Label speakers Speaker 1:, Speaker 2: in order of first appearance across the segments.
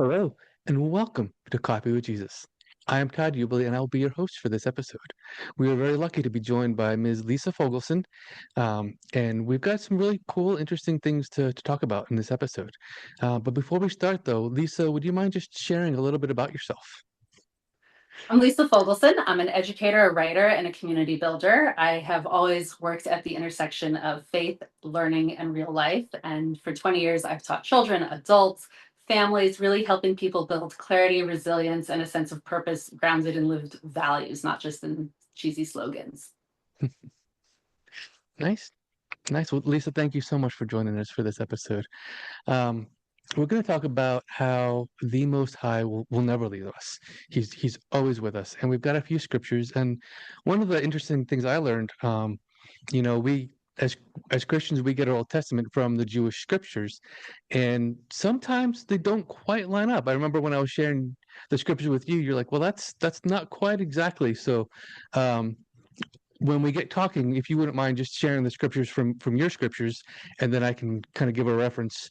Speaker 1: Hello, and welcome to Coffee with Jesus. I am Todd Ubeli, and I'll be your host for this episode. We are very lucky to be joined by Ms. Lisa Fogelson, and we've got some really cool, interesting things to talk about in this episode. But before we start, though, Lisa, would you mind just sharing a little bit about yourself?
Speaker 2: I'm Lisa Fogelson. I'm an educator, a writer, and a community builder. I have always worked at the intersection of faith, learning, and real life. And for 20 years, I've taught children, adults, families, really helping people build clarity, resilience, and a sense of purpose grounded in lived values, not just in cheesy slogans.
Speaker 1: Nice, nice. Well, Lisa, thank you so much for joining us for this episode. Um, we're going to talk about how the Most High will never leave us. He's always with us, and we've got a few scriptures. And one of the interesting things I learned, we as Christians we get our Old Testament from the Jewish scriptures, and sometimes they don't quite line up. I remember when I was sharing the scriptures with you, you're like, "Well, that's not quite exactly." So, um, when we get talking, if you wouldn't mind just sharing the scriptures from your scriptures, and then I can kind of give a reference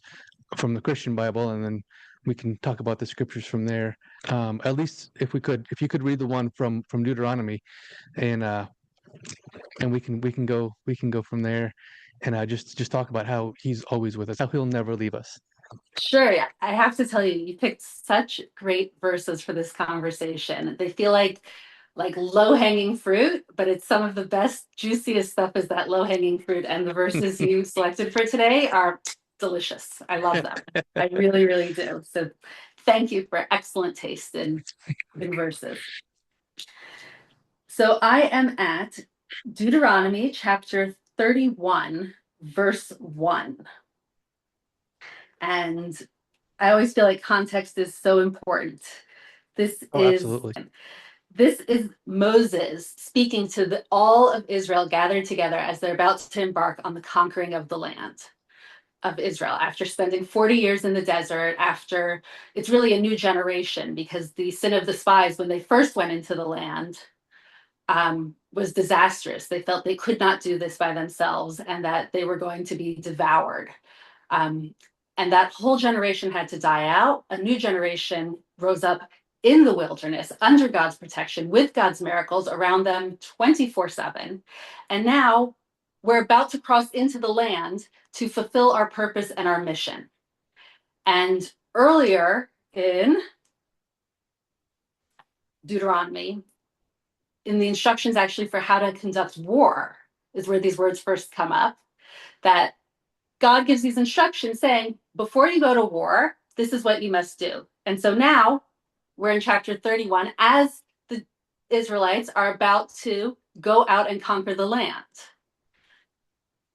Speaker 1: from the Christian Bible, and then we can talk about the scriptures from there. At least if you could read the one from Deuteronomy, and we can go from there, and just talk about how He's always with us, how He'll never leave us.
Speaker 2: Sure. Yeah. I have to tell you, you picked such great verses for this conversation. They feel like low-hanging fruit, but it's some of the best, juiciest stuff is that low-hanging fruit. And the verses you selected for today are delicious. I love them. I really, really do. So thank you for excellent taste in verses. So I am at Deuteronomy chapter 31, verse 1. And I always feel like context is so important. This
Speaker 1: Oh,
Speaker 2: is
Speaker 1: absolutely.
Speaker 2: this is Moses speaking to all of Israel gathered together as they're about to embark on the conquering of the land of Israel after spending 40 years in the desert. After it's really a new generation because the sin of the spies when they first went into the land was disastrous. They felt they could not do this by themselves and that they were going to be devoured. Um, and that whole generation had to die out. A new generation rose up in the wilderness under God's protection with God's miracles around them 24/7. And now we're about to cross into the land to fulfill our purpose and our mission. And earlier in Deuteronomy, in the instructions actually for how to conduct war, is where these words first come up, that God gives these instructions saying, before you go to war, this is what you must do. And so now we're in chapter 31 as the Israelites are about to go out and conquer the land.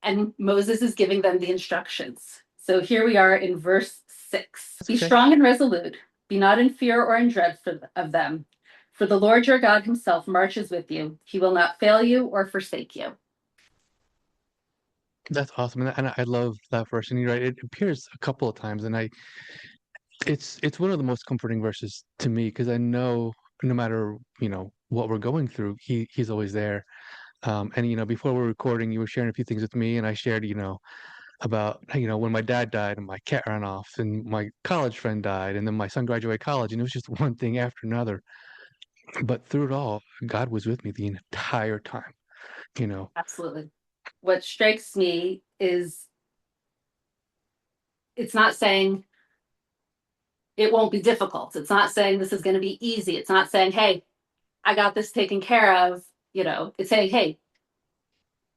Speaker 2: And Moses is giving them the instructions. So here we are in verse 6.
Speaker 1: That's
Speaker 2: Be
Speaker 1: okay.
Speaker 2: strong and resolute. Be not in fear or in dread of them. For the Lord your God himself marches with you. He will not fail you or forsake you.
Speaker 1: That's awesome, and I love that verse. And you're right; it appears a couple of times, and it's one of the most comforting verses to me because I know no matter what we're going through, he's always there. And before we're recording, you were sharing a few things with me, and I shared about when my dad died and my cat ran off, and my college friend died, and then my son graduated college, and it was just one thing after another. But through it all, God was with me the entire time. You know,
Speaker 2: Absolutely. What strikes me is it's not saying it won't be difficult. It's not saying this is going to be easy. It's not saying, hey, I got this taken care of. It's saying, hey,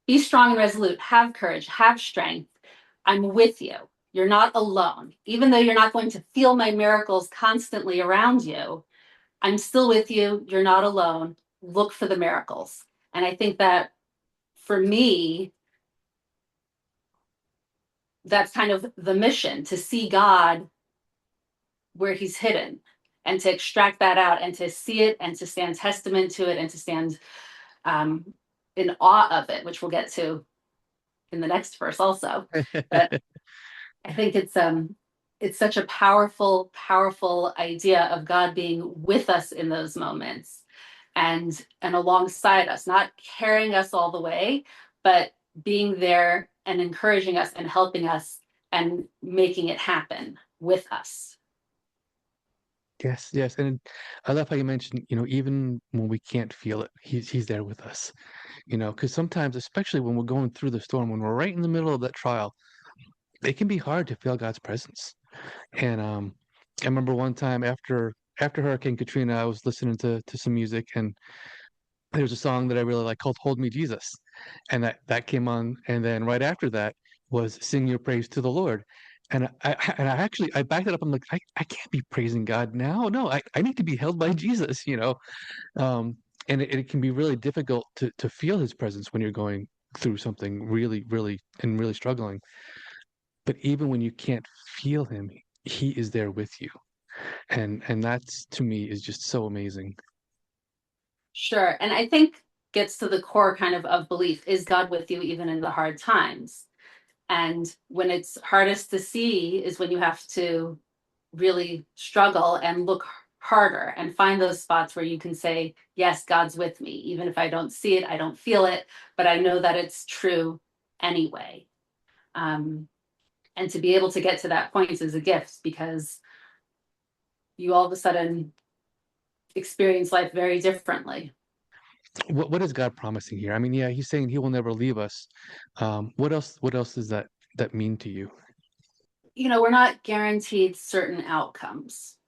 Speaker 2: be strong and resolute, have courage, have strength. I'm with you. You're not alone. Even though you're not going to feel my miracles constantly around you, I'm still with you. You're not alone. Look for the miracles. And I think that for me, that's kind of the mission to see God where he's hidden and to extract that out and to see it and to stand testament to it and to stand um, in awe of it, which we'll get to in the next verse also. But I think it's such a powerful, powerful idea of God being with us in those moments and alongside us, not carrying us all the way, but being there and encouraging us and helping us and making it happen with us.
Speaker 1: Yes, yes, and I love how you mentioned, even when we can't feel it, he's there with us. Because sometimes, especially when we're going through the storm, when we're right in the middle of that trial, it can be hard to feel God's presence. And I remember one time after Hurricane Katrina, I was listening to some music, and there's a song that I really like called "Hold Me, Jesus," and that came on, and then right after that was "Sing Your Praise to the Lord." And I actually I backed it up. I'm like, I can't be praising God now. No, I need to be held by Jesus. Um, and it can be really difficult to feel His presence when you're going through something really, really, and really struggling. But even when you can't feel Him, He is there with you, and that's to me is just so amazing.
Speaker 2: Sure. And I think gets to the core kind of belief. Is God with you even in the hard times? And when it's hardest to see is when you have to really struggle and look harder and find those spots where you can say, yes, God's with me. Even if I don't see it, I don't feel it, but I know that it's true anyway. Um, and to be able to get to that point is a gift because you all of a sudden experience life very differently.
Speaker 1: What is God promising here? I mean, yeah, He's saying He will never leave us. What else? What else does that mean to you?
Speaker 2: We're not guaranteed certain outcomes.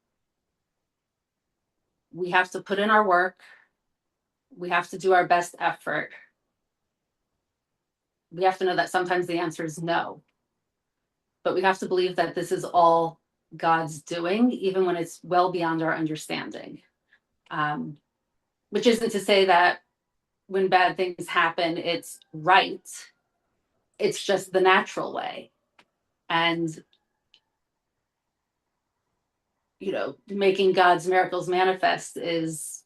Speaker 2: We have to put in our work. We have to do our best effort. We have to know that sometimes the answer is no, but we have to believe that this is all God's doing, even when it's well beyond our understanding. Um, which isn't to say that when bad things happen, it's right. It's just the natural way. And, making God's miracles manifest is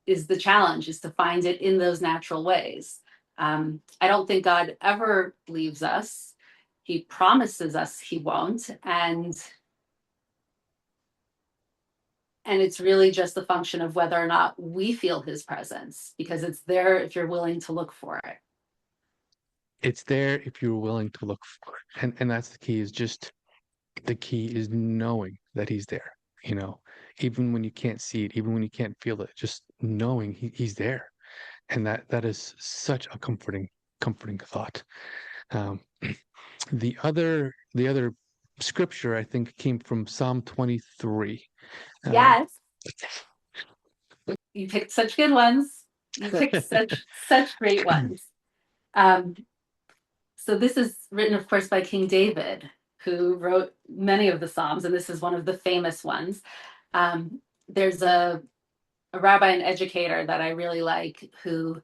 Speaker 2: the challenge, is to find it in those natural ways. I don't think God ever leaves us. He promises us he won't, and it's really just a function of whether or not we feel his presence, because it's there if you're willing to look for it.
Speaker 1: It's there if you're willing to look for it, and that's the key. Is just the key is knowing that He's there. You know, even when you can't see it, even when you can't feel it, just knowing He's there, and that is such a comforting thought. Um, the other scripture I think came from Psalm 23. Um,
Speaker 2: Yes, you picked such good ones. You picked such great ones. Um, so this is written, of course, by King David, who wrote many of the Psalms, and this is one of the famous ones. There's a rabbi and educator that I really like who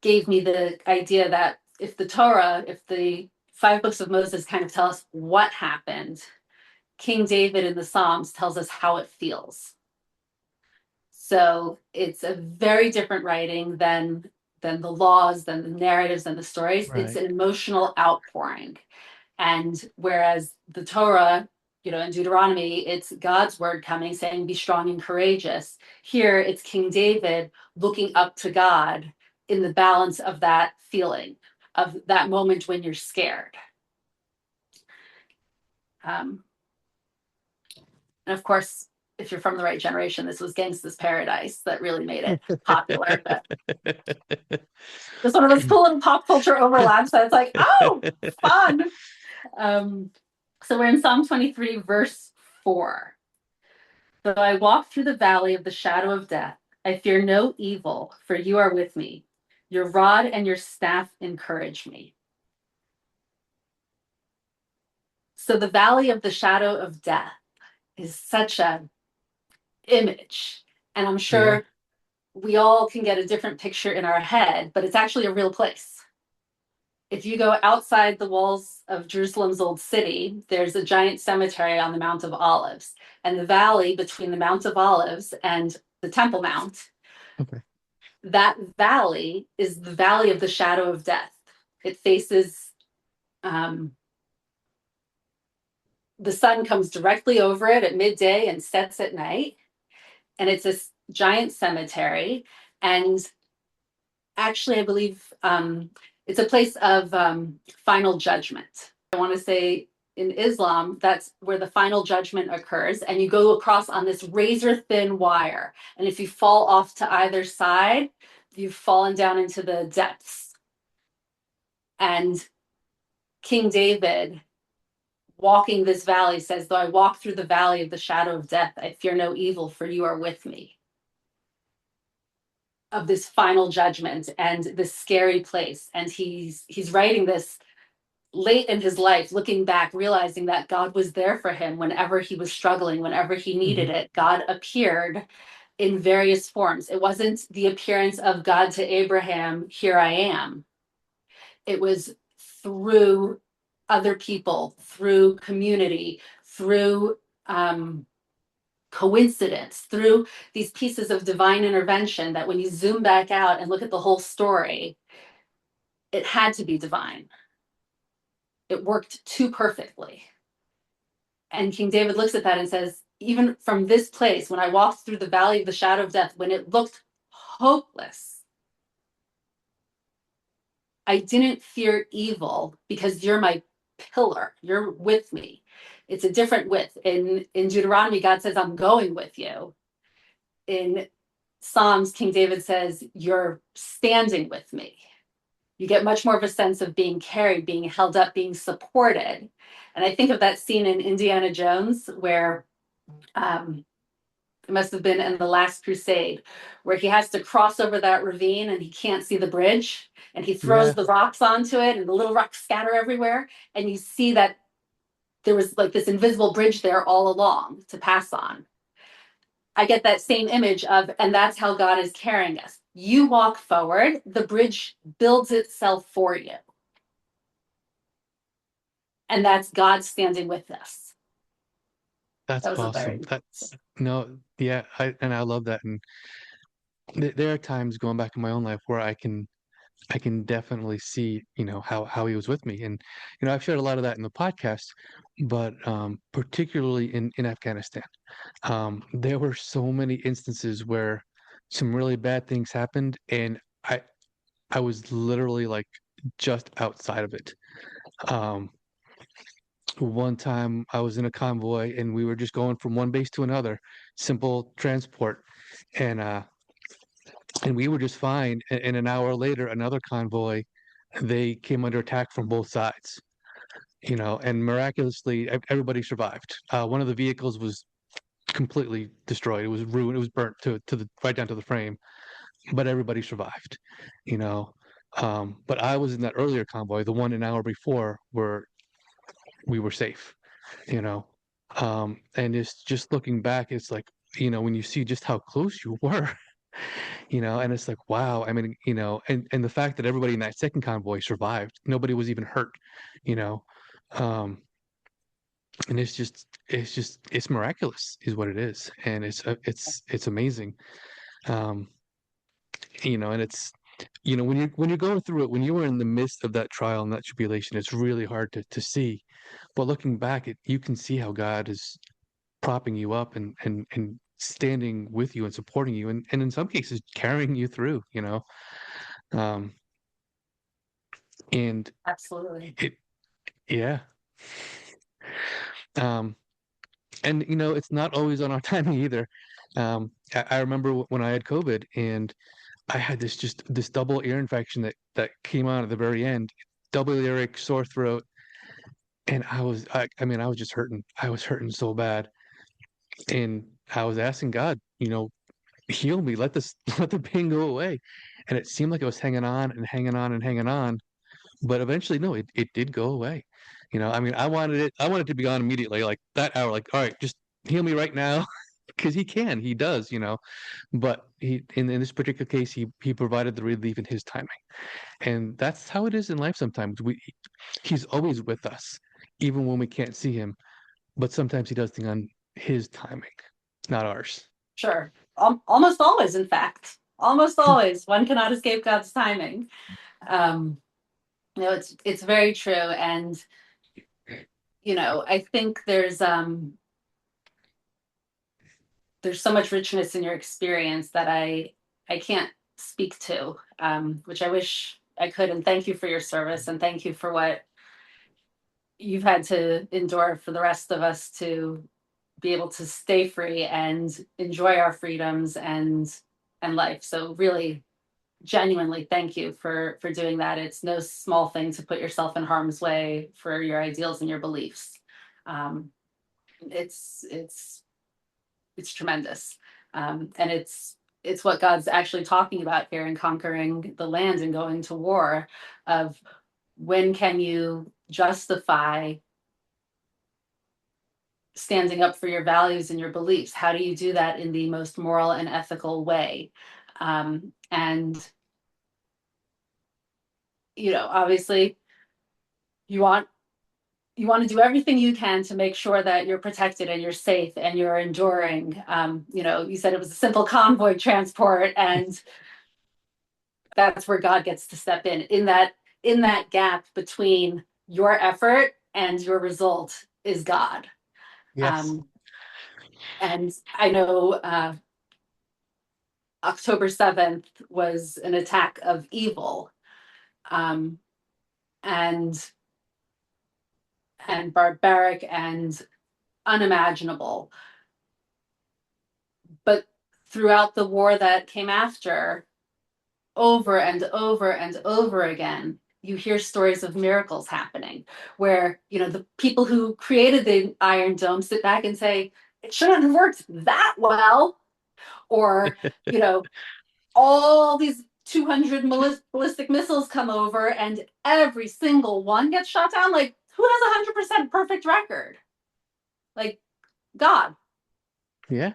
Speaker 2: gave me the idea that if the Torah, if the five books of Moses kind of tell us what happened, King David in the Psalms tells us how it feels. So it's a very different writing than the laws, than the narratives, than the stories. It's
Speaker 1: right.
Speaker 2: an emotional outpouring. And whereas the Torah, in Deuteronomy, it's God's word coming saying, be strong and courageous. Here it's King David looking up to God in the balance of that feeling, of that moment when you're scared. Um, and of course, if you're from the right generation, this was Gangsta's Paradise that really made it popular. But there's one of those cool little pop culture overlaps that's like, oh, fun. Um, so we're in Psalm 23, verse 4. Though I walk through the valley of the shadow of death, I fear no evil, for you are with me. Your rod and your staff encourage me. So the valley of the shadow of death is such an image. And I'm
Speaker 1: Yeah.
Speaker 2: sure we all can get a different picture in our head, but it's actually a real place. If you go outside the walls of Jerusalem's old city, there's a giant cemetery on the Mount of Olives. And the valley between the Mount of Olives and the Temple Mount,
Speaker 1: Okay.
Speaker 2: that valley is the valley of the shadow of death. It faces, um, the sun comes directly over it at midday and sets at night. And it's this giant cemetery. And actually, I believe it's a place of final judgment. I want to say in Islam, that's where the final judgment occurs, and you go across on this razor thin wire. And if you fall off to either side, you've fallen down into the depths. And King David, walking this valley, says, though I walk through the valley of the shadow of death, I fear no evil, for you are with me. Of this final judgment and this scary place. And he's writing this late in his life, looking back, realizing that God was there for him whenever he was struggling, whenever he needed
Speaker 1: Mhm.
Speaker 2: it. God appeared in various forms. It wasn't the appearance of God to Abraham, here I am. It was through other people, through community, through coincidence, through these pieces of divine intervention, that when you zoom back out and look at the whole story, it had to be divine. It worked too perfectly. And King David looks at that and says, even from this place, when I walked through the valley of the shadow of death, when it looked hopeless, I didn't fear evil because you're my pillar. You're with me. It's a different with. In Deuteronomy, God says, I'm going with you. In Psalms, King David says, you're standing with me. You get much more of a sense of being carried, being held up, being supported. And I think of that scene in Indiana Jones where it must have been in the Last Crusade, where he has to cross over that ravine and he can't see the bridge, and he throws
Speaker 1: Yeah,
Speaker 2: the rocks onto it and the little rocks scatter everywhere, and you see that there was like this invisible bridge there all along to pass on. I get that same image of, and that's how God is carrying us. You walk forward, the bridge builds itself for you, and that's God standing with us.
Speaker 1: that's
Speaker 2: That was a
Speaker 1: awesome.
Speaker 2: very
Speaker 1: That no, yeah, I love that. And there are times going back in my own life where I can definitely see, how he was with me. And, I've shared a lot of that in the podcast, but particularly in Afghanistan, there were so many instances where some really bad things happened, and I was literally like just outside of it. Um, one time I was in a convoy and we were just going from one base to another, simple transport, and we were just fine. And an hour later, another convoy, they came under attack from both sides. And miraculously, everybody survived. One of the vehicles was completely destroyed. It was ruined. It was burnt to the right down to the frame, but everybody survived. You know, but I was in that earlier convoy, the one an hour before, where we were safe. You know, and it's just looking back, it's like, when you see just how close you were. And it's like, wow. I mean, and the fact that everybody in that second convoy survived, nobody was even hurt. You know, um, and it's miraculous is what it is, and it's amazing. um and it's, when you're going through it, when you were in the midst of that trial and that tribulation, it's really hard to see. But looking back, you can see how God is propping you up and standing with you and supporting you, and in some cases carrying you through. um and
Speaker 2: absolutely.
Speaker 1: it yeah. um and it's not always on our timing either. I remember when I had COVID, and I had this double ear infection that came on at the very end, double earache, sore throat, and I mean, I was just hurting. I was hurting so bad, and I was asking God, heal me, let this let the pain go away, and it seemed like I was hanging on and hanging on and hanging on, but eventually, no, it did go away. I mean, I wanted to be gone immediately, like that hour, like, all right, just heal me right now, because he does, but in this particular case, he provided the relief in his timing. And that's how it is in life sometimes. He's always with us, even when we can't see him, but sometimes he does things on his timing, not ours.
Speaker 2: Sure. Almost always, in fact. Almost always. One cannot escape God's timing. Um, it's very true. And, I think there's so much richness in your experience that I can't speak to, which I wish I could. And thank you for your service, and thank you for what you've had to endure for the rest of us to be able to stay free and enjoy our freedoms and life. So really, genuinely, thank you for doing that. It's no small thing to put yourself in harm's way for your ideals and your beliefs. Um, it's it's it's tremendous, and it's what God's actually talking about here in conquering the land and going to war. Of when can you justify standing up for your values and your beliefs? How do you do that in the most moral and ethical way? And obviously, you want you want to do everything you can to make sure that you're protected and you're safe and you're enduring. You said it was a simple convoy transport, and that's where God gets to step in that gap between your effort and your result is God.
Speaker 1: Yes.
Speaker 2: Um, and I know October 7th was an attack of evil, um, and barbaric and unimaginable. But throughout the war that came after, over and over and over again, you hear stories of miracles happening where, the people who created the Iron Dome sit back and say, it shouldn't have worked that well. Or, you know, all these 200 ballistic missiles come over and every single one gets shot down. Like, who has a 100% perfect record? Like, God.
Speaker 1: Yeah.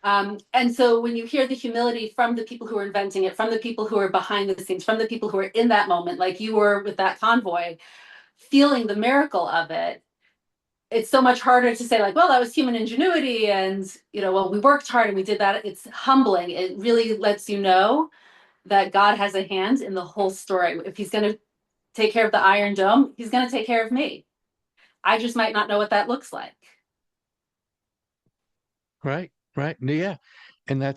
Speaker 2: And so when you hear the humility from the people who are inventing it, from the people who are behind the scenes, from the people who are in that moment, like you were with that convoy, feeling the miracle of it, it's so much harder to say, like, well, that was human ingenuity and, well, we worked hard and we did that. It's humbling. It really lets you know that God has a hand in the whole story. If he's going to take care of the Iron Dome, he's going to take care of me. I just might not know what that looks like.
Speaker 1: Right. Right. No, yeah. And I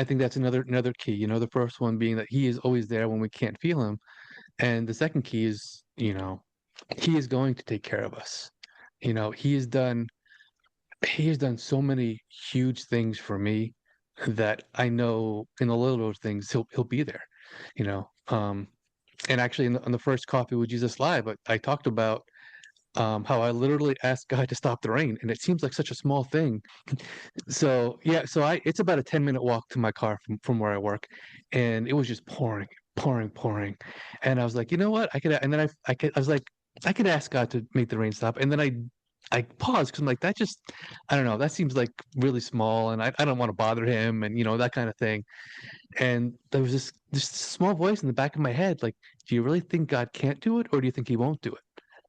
Speaker 1: think that's another key. The first one being that he is always there when we can't feel him. And the second key is, he is going to take care of us. He has done so many huge things for me that I know in the little things he'll be there. You know. And actually on the first Coffee with Jesus Live, I talked about how I literally asked God to stop the rain, and it seems like such a small thing. So yeah, it's about a 10-minute walk to my car from where I work, and it was just pouring, pouring, pouring, and I was like, you know what, and then I was like, I could ask God to make the rain stop, and then I paused because I'm like, that just, I don't know, that seems like really small, and I don't want to bother him, and that kind of thing. And there was this small voice in the back of my head, like, do you really think God can't do it, or do you think He won't do it?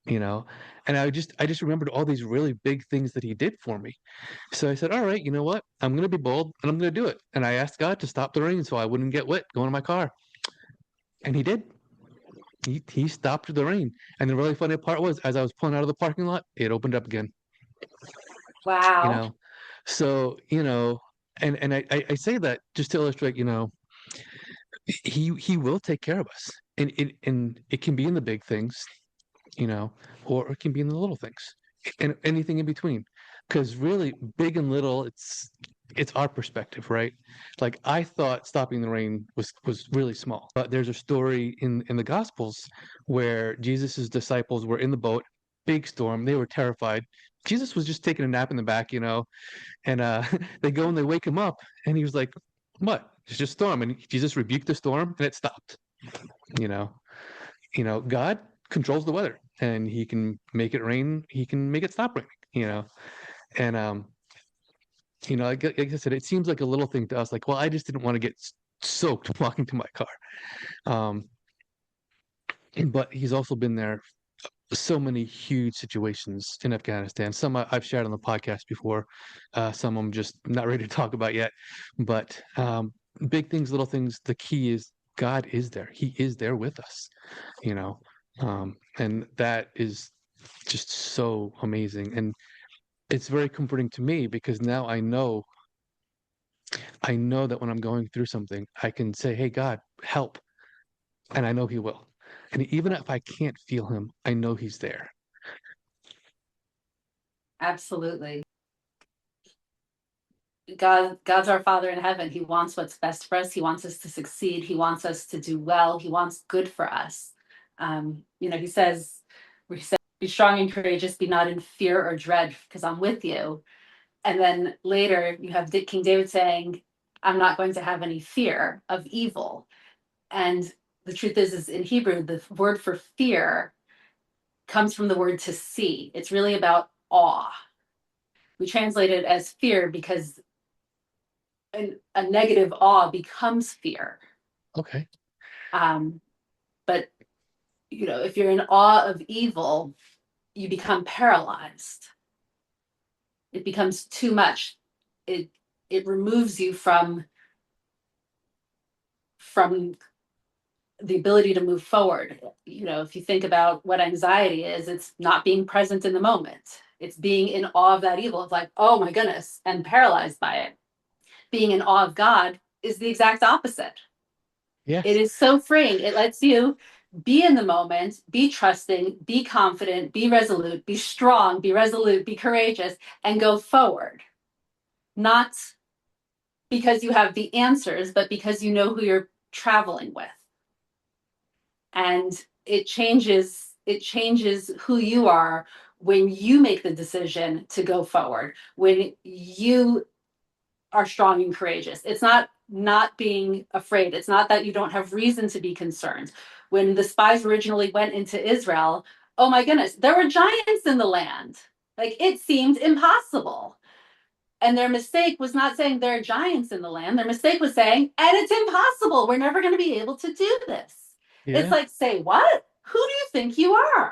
Speaker 1: You know, and I just remembered all these really big things that He did for me. So I said, all right, you know what? I'm going to be bold and I'm going to do it. And I asked God to stop the rain so I wouldn't get wet going to my car. And He did. He stopped the rain. And the really funny part was, as I was pulling out of the parking lot, it opened up again. You
Speaker 2: Wow.
Speaker 1: know, so and I say that just to illustrate, he will take care of us, and it can be in the big things, you know, or it can be in the little things and anything in between. Because really, big and little, it's our perspective, right? Like I thought stopping the rain was really small, but there's a story in the Gospels where Jesus's disciples were in the boat, big storm, they were terrified. Jesus was just taking a nap in the back, and they go and they wake him up, and he was like, "What? It's just storm." And Jesus rebuked the storm, and it stopped. You know, God controls the weather and he can make it rain, he can make it stop raining, and like I said, it seems like a little thing to us, like, well, I just didn't want to get soaked walking to my car. um but he's also been there so many huge situations in Afghanistan. Some I've shared on the podcast before, some I'm just not ready to talk about yet, but big things, little things, the key is God is there, he is there with us, you know and that is just so amazing, and it's very comforting to me because now I know that when I'm going through something I can say, hey God, help, and I know he will. And even if I can't feel him, I know he's there.
Speaker 2: Absolutely. God's our Father in heaven. He wants what's best for us. He wants us to succeed. He wants us to do well. He wants good for us. He says, be strong and courageous, be not in fear or dread, because I'm with you. And then later you have King David saying, I'm not going to have any fear of evil. And the truth is in Hebrew, the word for fear comes from the word to see. It's really about awe. We translate it as fear because a negative awe becomes fear.
Speaker 1: Okay.
Speaker 2: Um, but if you're in awe of evil, you become paralyzed. It becomes too much. It removes you from the ability to move forward. If you think about what anxiety is, it's not being present in the moment. It's being in awe of that evil. It's like, oh my goodness, and paralyzed by it. Being in awe of God is the exact opposite. It
Speaker 1: Yes.
Speaker 2: is so freeing. It lets you be in the moment, be trusting, be confident, be resolute, be strong, be resolute, be courageous, and go forward. Not because you have the answers, but because you know who you're traveling with. And it changes who you are when you make the decision to go forward, when you are strong and courageous. It's not being afraid. It's not that you don't have reason to be concerned. When the spies originally went into Israel, oh my goodness, there were giants in the land. Like it seemed impossible. And their mistake was not saying there are giants in the land. Their mistake was saying, and it's impossible. We're never going to be able to do this. It's
Speaker 1: Yeah.
Speaker 2: like, say what? Who do you think you are?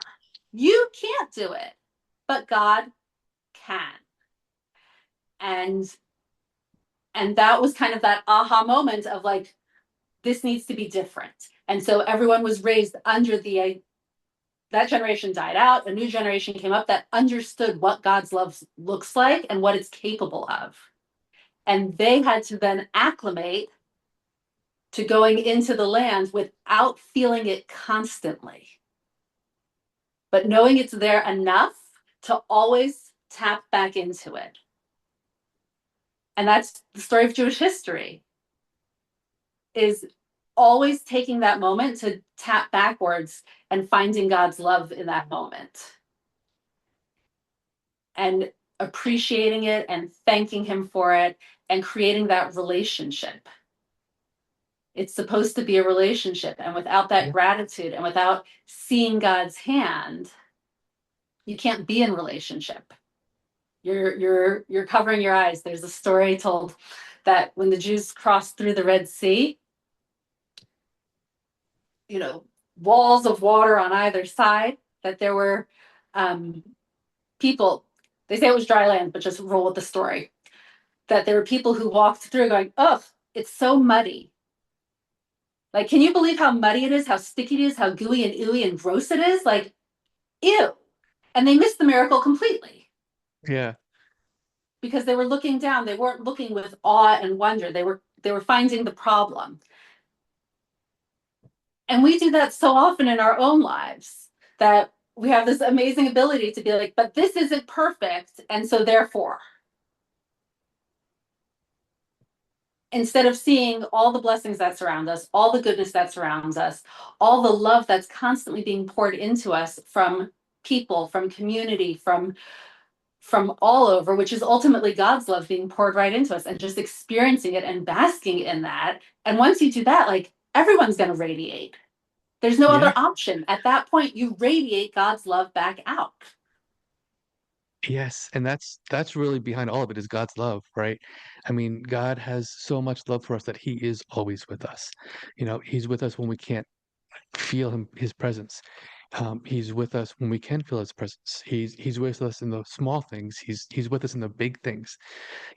Speaker 2: You can't do it, but God can. And and that was kind of that aha moment of like, this needs to be different. And so everyone was raised under that generation died out, a new generation came up that understood what God's love looks like and what it's capable of. And they had to then acclimate to going into the land without feeling it constantly, but knowing it's there enough to always tap back into it. And that's the story of Jewish history, is always taking that moment to tap backwards and finding God's love in that moment and appreciating it and thanking him for it and creating that relationship. It's supposed to be a relationship, and without that
Speaker 1: Yeah.
Speaker 2: gratitude and without seeing God's hand, you can't be in relationship. You're covering your eyes. There's a story told that when the Jews crossed through the Red Sea, you know, walls of water on either side, that there were um, people, they say it was dry land, but just roll with the story, that there were people who walked through going, oh, it's so muddy. Like, can you believe how muddy it is, how sticky it is, how gooey and ooey and gross it is? Like, ew. And they missed the miracle completely
Speaker 1: Yeah.
Speaker 2: because they were looking down. They weren't looking with awe and wonder. They were finding the problem. And we do that so often in our own lives, that we have this amazing ability to be like, but this isn't perfect. And so therefore, instead of seeing all the blessings that surround us, all the goodness that surrounds us, all the love that's constantly being poured into us from people, from community, from all over, which is ultimately God's love being poured right into us, and just experiencing it and basking in that. And once you do that, like everyone's going to radiate. There's no
Speaker 1: Yeah.
Speaker 2: other option. At that point, you radiate God's love back out.
Speaker 1: Yes, and that's really behind all of it is God's love, right? I mean, God has so much love for us that he is always with us. He's with us when we can't feel his presence. He's with us when we can feel his presence. He's with us in the small things. He's with us in the big things.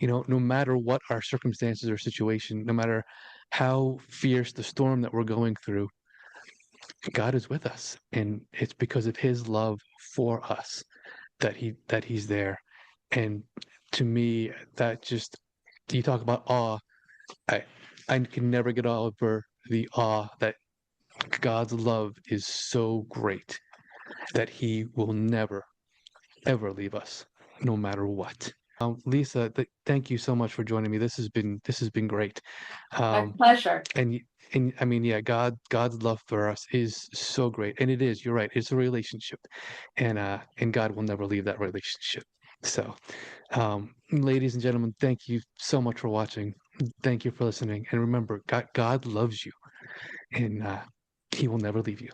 Speaker 1: No matter what our circumstances or situation, no matter how fierce the storm that we're going through, God is with us, and it's because of his love for us that he's there. And to me, that just you talk about awe. I I can never get over the awe that God's love is so great that he will never ever leave us. no matter what. Lisa, thank you so much for joining me. This has been great.
Speaker 2: My
Speaker 1: Um,
Speaker 2: pleasure.
Speaker 1: and I mean, yeah, God's love for us is so great, and it is. You're right. It's a relationship, and God will never leave that relationship. So, ladies and gentlemen, thank you so much for watching. Thank you for listening, and remember, God loves you, and He will never leave you.